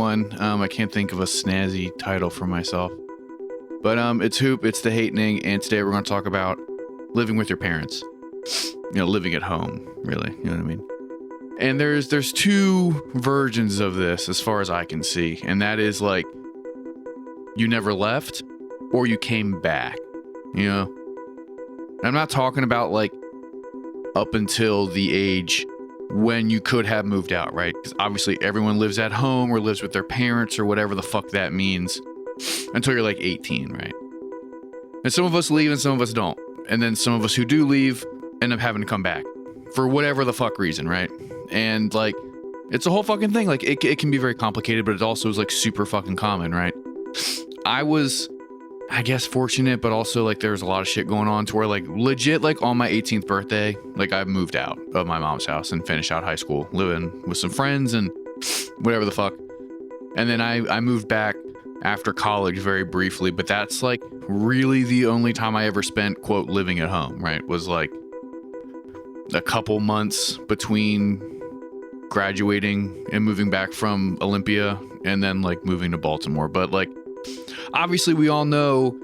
one. I can't think of a snazzy title for myself. But it's Hoop, it's the Hatening, and today we're going to talk about living with your parents. Living at home, really. You know what I mean? And there's two versions of this as far as I can see. And that is like, you never left or you came back, And I'm not talking about like up until the age when you could have moved out, right? Because obviously everyone lives at home or lives with their parents or whatever the fuck that means until you're like 18, right? And some of us leave and some of us don't. And then some of us who do leave end up having to come back for whatever the fuck reason, right? And like, it's a whole fucking thing. Like it can be very complicated, but it also is like super fucking common, right? I was, I guess, fortunate, but also like there was a lot of shit going on to where like legit, like on my 18th birthday, like I moved out of my mom's house and finished out high school, living with some friends and whatever the fuck. And then I moved back after college very briefly, but that's like really the only time I ever spent, quote, living at home, right? Was like a couple months between graduating and moving back from Olympia and then like moving to Baltimore. But like, obviously we all know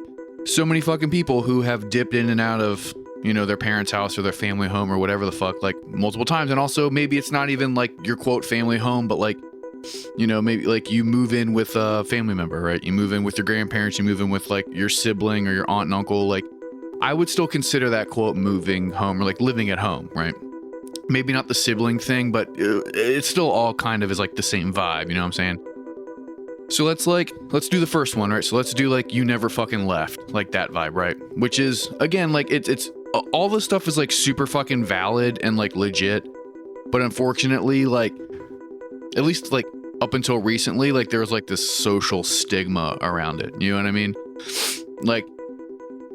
so many fucking people who have dipped in and out of, their parents' house or their family home or whatever the fuck, like multiple times. And also maybe it's not even like your quote family home, but like, maybe like you move in with a family member, right? You move in with your grandparents, you move in with like your sibling or your aunt and uncle. Like I would still consider that quote moving home or like living at home, right? Maybe not the sibling thing, but it's still all kind of is like the same vibe, you know what I'm saying? So let's do the first one, right? So let's do like you never fucking left, like that vibe, right? Which is, again, like it's all this stuff is like super fucking valid and like legit, but unfortunately, like at least like up until recently, like there was like this social stigma around it, you know what I mean? Like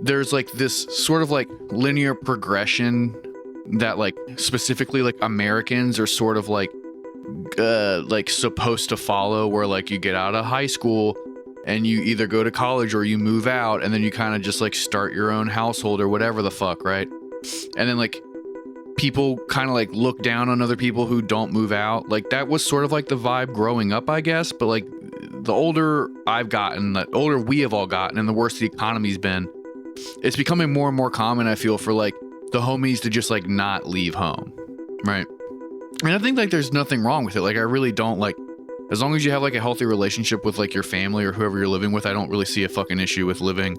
there's like this sort of like linear progression that like specifically like Americans are sort of like supposed to follow, where like you get out of high school and you either go to college or you move out and then you kind of just like start your own household or whatever the fuck, right? And then like people kind of like look down on other people who don't move out. Like that was sort of like the vibe growing up, I guess. But like the older I've gotten, the older we have all gotten, and the worse the economy's been, it's becoming more and more common, I feel, for like the homies to just like not leave home, right? And I think like there's nothing wrong with it. Like I really don't, like, as long as you have like a healthy relationship with like your family or whoever you're living with, I don't really see a fucking issue with living,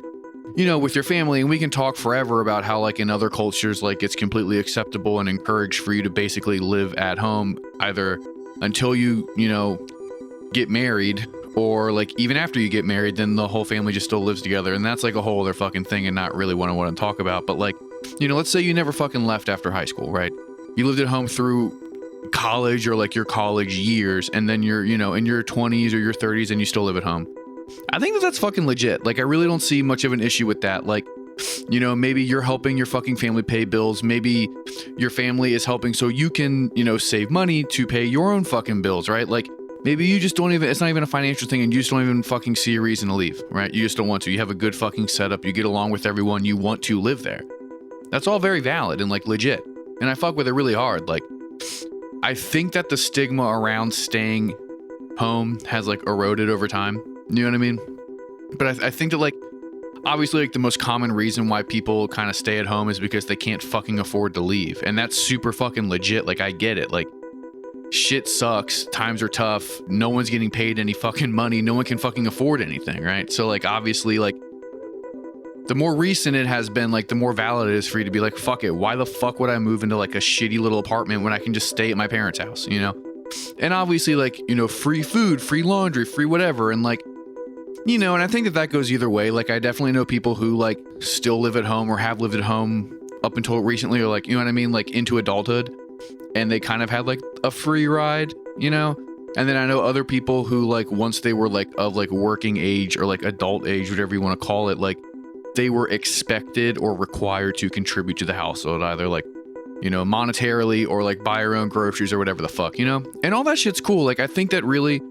with your family. And we can talk forever about how like in other cultures, like it's completely acceptable and encouraged for you to basically live at home either until you, get married, or like even after you get married, then the whole family just still lives together. And that's like a whole other fucking thing and not really what I want to talk about. But like, let's say you never fucking left after high school, right? You lived at home through college or like your college years, and then you're, in your 20s or your 30s and you still live at home. I think that's fucking legit. Like I really don't see much of an issue with that. Like, maybe you're helping your fucking family pay bills. Maybe your family is helping so you can, save money to pay your own fucking bills, right? Like maybe you just don't even, it's not even a financial thing and you just don't even fucking see a reason to leave, right? You just don't want to. You have a good fucking setup. You get along with everyone. You want to live there. That's all very valid and like legit. And I fuck with it really hard. Like, I think that the stigma around staying home has like eroded over time. You know what I mean? But I think that like, obviously like the most common reason why people kind of stay at home is because they can't fucking afford to leave. And that's super fucking legit. Like I get it. Like shit sucks. Times are tough. No one's getting paid any fucking money. No one can fucking afford anything. Right. So like, obviously like, the more recent it has been, like the more valid it is for you to be like, fuck it, why the fuck would I move into like a shitty little apartment when I can just stay at my parents' house, And obviously like, free food, free laundry, free whatever. And like, and I think that goes either way. Like I definitely know people who like still live at home or have lived at home up until recently, or like, you know what I mean? Like into adulthood, and they kind of had like a free ride, And then I know other people who like, once they were like of like working age or like adult age, whatever you want to call it, like they were expected or required to contribute to the household, either like, monetarily or like buy your own groceries or whatever the fuck, and all that shit's cool. Like, I think that really,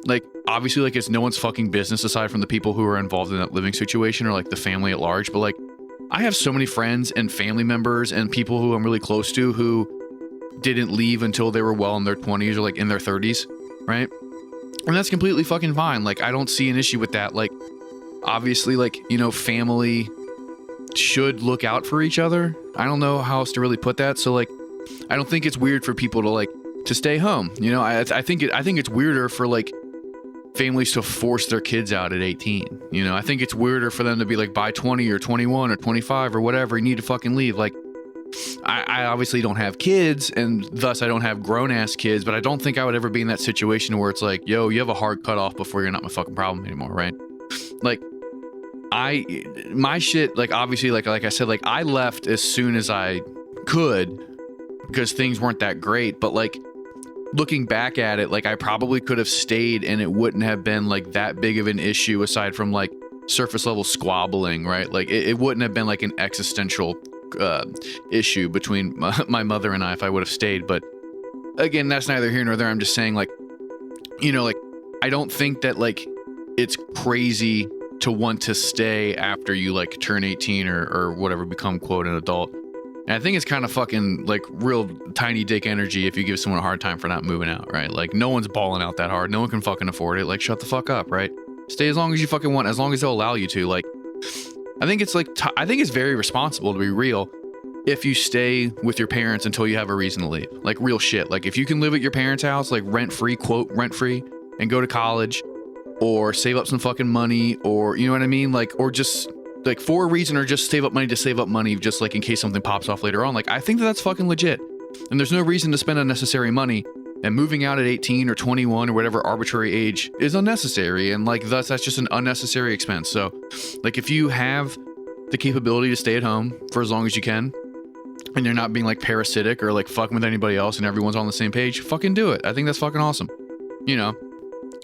like, obviously, like, it's no one's fucking business aside from the people who are involved in that living situation or like the family at large. But like, I have so many friends and family members and people who I'm really close to who didn't leave until they were well in their 20s or like in their 30s, right? And that's completely fucking fine. Like, I don't see an issue with that. Like, obviously, like, you know, family should look out for each other. I don't know how else to really put that. So, like, I don't think it's weird for people to, like, to stay home. You know, I think it's weirder for, like, families to force their kids out at 18. You know, I think it's weirder for them to be like, by 20 or 21 or 25 or whatever, you need to fucking leave. Like, I obviously don't have kids, and thus I don't have grown-ass kids, but I don't think I would ever be in that situation where it's like, yo, you have a hard cutoff before you're not my fucking problem anymore, right? Like, my shit, like, obviously, like I said, like, I left as soon as I could because things weren't that great, but, like, looking back at it, like, I probably could have stayed and it wouldn't have been, like, that big of an issue aside from, like, surface level squabbling, right? Like, it wouldn't have been, like, an existential issue between my mother and I if I would have stayed. But again, that's neither here nor there. I'm just saying, like, you know, like, I don't think that, like, it's crazy to want to stay after you, like, turn 18 or whatever, become, quote, an adult. And I think it's kind of fucking, like, real tiny dick energy if you give someone a hard time for not moving out, right? Like, no one's balling out that hard. No one can fucking afford it. Like, shut the fuck up, right? Stay as long as you fucking want, as long as they'll allow you to. Like, I think it's, like, I think it's very responsible, to be real, if you stay with your parents until you have a reason to leave. Like, real shit. Like, if you can live at your parents' house, like, rent-free, quote, rent-free, and go to college, or save up some fucking money, or, you know what I mean? Like, or just, like, for a reason, or just save up money to save up money, just, like, in case something pops off later on. Like, I think that that's fucking legit. And there's no reason to spend unnecessary money, and moving out at 18 or 21 or whatever arbitrary age is unnecessary, and, like, thus that's just an unnecessary expense. So, like, if you have the capability to stay at home for as long as you can, and you're not being, like, parasitic or, like, fucking with anybody else and everyone's on the same page, fucking do it. I think that's fucking awesome, you know?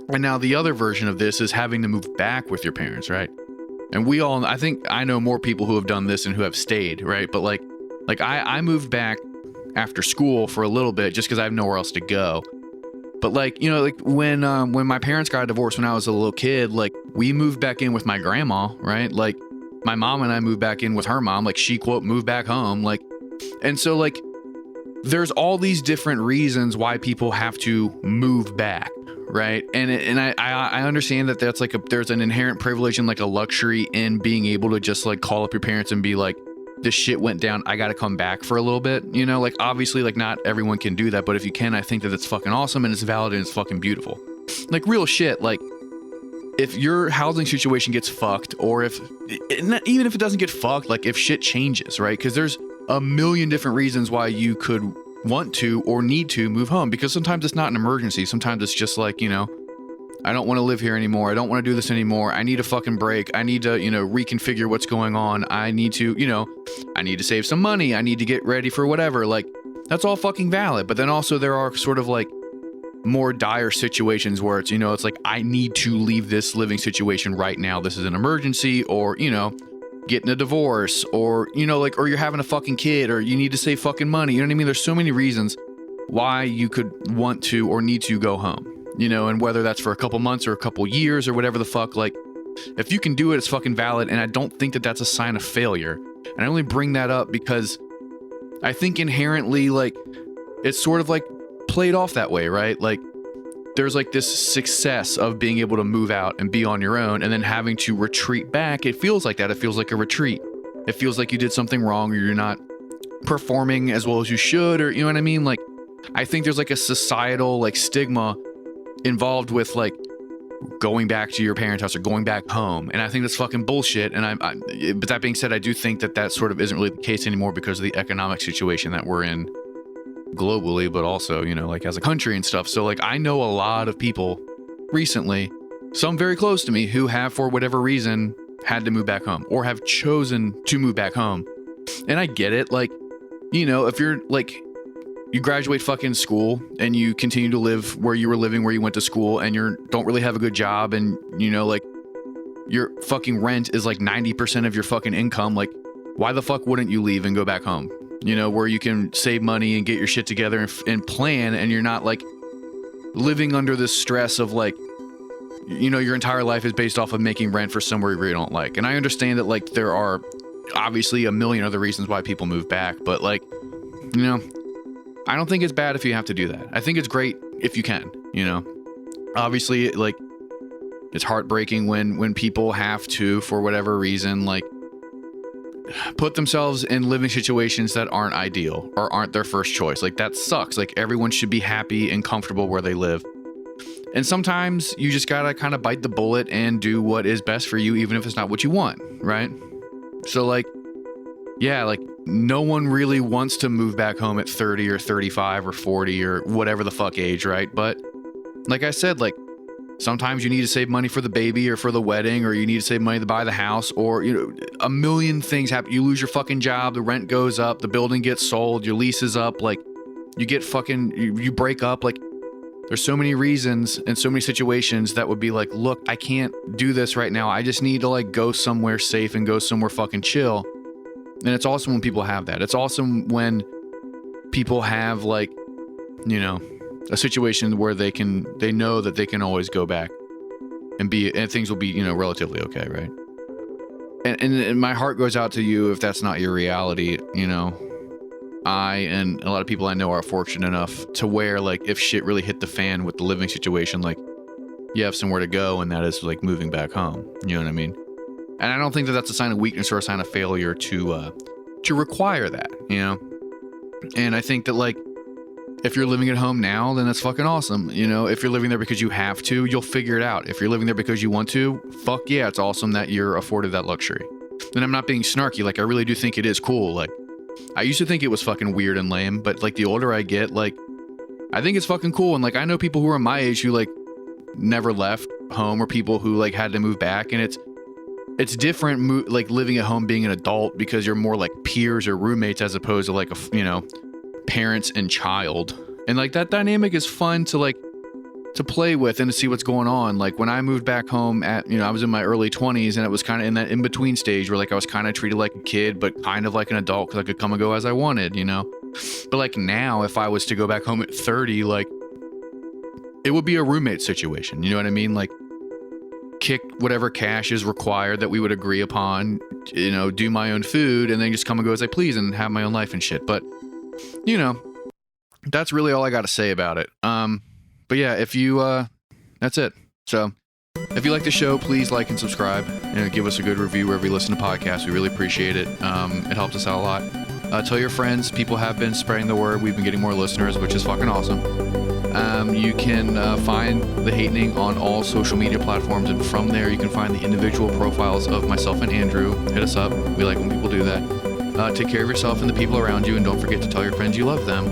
And now the other version of this is having to move back with your parents, right? And we all, I think I know more people who have done this and who have stayed, right? But, like I moved back after school for a little bit just because I have nowhere else to go. But, like, you know, like, when my parents got divorced when I was a little kid, like, we moved back in with my grandma, right? Like, my mom and I moved back in with her mom. Like, she, quote, moved back home. Like, and so, like, there's all these different reasons why people have to move back, right? And I understand that that's, like, there's an inherent privilege and, like, a luxury in being able to just, like, call up your parents and be like, this shit went down, I gotta come back for a little bit, you know? Like, obviously, like, not everyone can do that, but if you can, I think that it's fucking awesome and it's valid and it's fucking beautiful. Like, real shit, like, if your housing situation gets fucked, or if, even if it doesn't get fucked, like, if shit changes, right? Because there's a million different reasons why you could want to or need to move home, because sometimes it's not an emergency. Sometimes it's just like, you know, I don't want to live here anymore. I don't want to do this anymore. I need a fucking break. I need to, you know, reconfigure what's going on. I need to, you know, I need to save some money. I need to get ready for whatever. Like, that's all fucking valid. But then also there are sort of, like, more dire situations where it's, you know, it's like, I need to leave this living situation right now. This is an emergency, or, you know, getting a divorce, or, you know, like, or you're having a fucking kid, or you need to save fucking money. You know what I mean? There's so many reasons why you could want to or need to go home, you know, and whether that's for a couple months or a couple years or whatever the fuck, like, if you can do it, it's fucking valid. And I don't think that that's a sign of failure. And I only bring that up because I think inherently, like, it's sort of, like, played off that way, right? Like, there's, like, this success of being able to move out and be on your own, and then having to retreat back. It feels like that. It feels like a retreat. It feels like you did something wrong, or you're not performing as well as you should, or, you know what I mean? Like, I think there's, like, a societal, like, stigma involved with, like, going back to your parents' house or going back home. And I think that's fucking bullshit. And but that being said, I do think that that sort of isn't really the case anymore because of the economic situation that we're in globally, but also, you know, like, as a country and stuff. So, like, I know a lot of people recently, some very close to me, who have, for whatever reason, had to move back home or have chosen to move back home. And I get it. Like, you know, if you're, like, you graduate fucking school and you continue to live where you were living, where you went to school, and you don't really have a good job, and, you know, like, your fucking rent is like 90% of your fucking income, like, why the fuck wouldn't you leave and go back home? You know, where you can save money and get your shit together and plan, and you're not, like, living under this stress of, like, you know, your entire life is based off of making rent for somewhere you really don't like. And I understand that, like, there are obviously a million other reasons why people move back, but, like, you know, I don't think it's bad if you have to do that. I think it's great if you can, you know. Obviously, like, it's heartbreaking when people have to, for whatever reason, like, put themselves in living situations that aren't ideal or aren't their first choice. Like, that sucks. Like, everyone should be happy and comfortable where they live. And sometimes you just gotta kind of bite the bullet and do what is best for you, even if it's not what you want, right? So, like, yeah, like, no one really wants to move back home at 30 or 35 or 40 or whatever the fuck age, right? But like I said, like, sometimes you need to save money for the baby or for the wedding, or you need to save money to buy the house, or, you know, a million things happen. You lose your fucking job, the rent goes up, the building gets sold, your lease is up, like, you get fucking, you break up. Like, there's so many reasons and so many situations that would be like, look, I can't do this right now. I just need to, like, go somewhere safe and go somewhere fucking chill. And it's awesome when people have that. It's awesome when people have, like, you know, a situation where they know that they can always go back and things will be, you know, relatively okay, right? And my heart goes out to you if that's not your reality. You know, I and a lot of people I know are fortunate enough to where, like, if shit really hit the fan with the living situation, like, you have somewhere to go, and that is, like, moving back home. You know what I mean? And I don't think that that's a sign of weakness or a sign of failure to require that, you know? And I think that, like, if you're living at home now, then that's fucking awesome. You know, if you're living there because you have to, you'll figure it out. If you're living there because you want to, fuck yeah, it's awesome that you're afforded that luxury. And I'm not being snarky. Like, I really do think it is cool. Like, I used to think it was fucking weird and lame, but, like, the older I get, like, I think it's fucking cool. And, like, I know people who are my age who, like, never left home, or people who, like, had to move back, and it's different, like, living at home being an adult, because you're more like peers or roommates as opposed to, like, you know, parents and child. And, like, that dynamic is fun to, like, to play with and to see what's going on. Like, when I moved back home at, you know, I was in my early 20s, and it was kind of in that in-between stage where, like, I was kind of treated like a kid but kind of like an adult because I could come and go as I wanted, you know? But, like, now if I was to go back home at 30, like, it would be a roommate situation, you know what I mean? Like, kick whatever cash is required that we would agree upon, you know, do my own food, and then just come and go as I please and have my own life and shit. But, you know, that's really all I got to say about it. But yeah, if you, that's it. So if you like the show, please like and subscribe, and give us a good review wherever you listen to podcasts. We really appreciate it. It helps us out a lot. Tell your friends. People have been spreading the word. We've been getting more listeners, which is fucking awesome. You can find The Hatening on all social media platforms, and from there you can find the individual profiles of myself and Andrew. Hit us up. We like when people do that. Take care of yourself and the people around you, and don't forget to tell your friends you love them.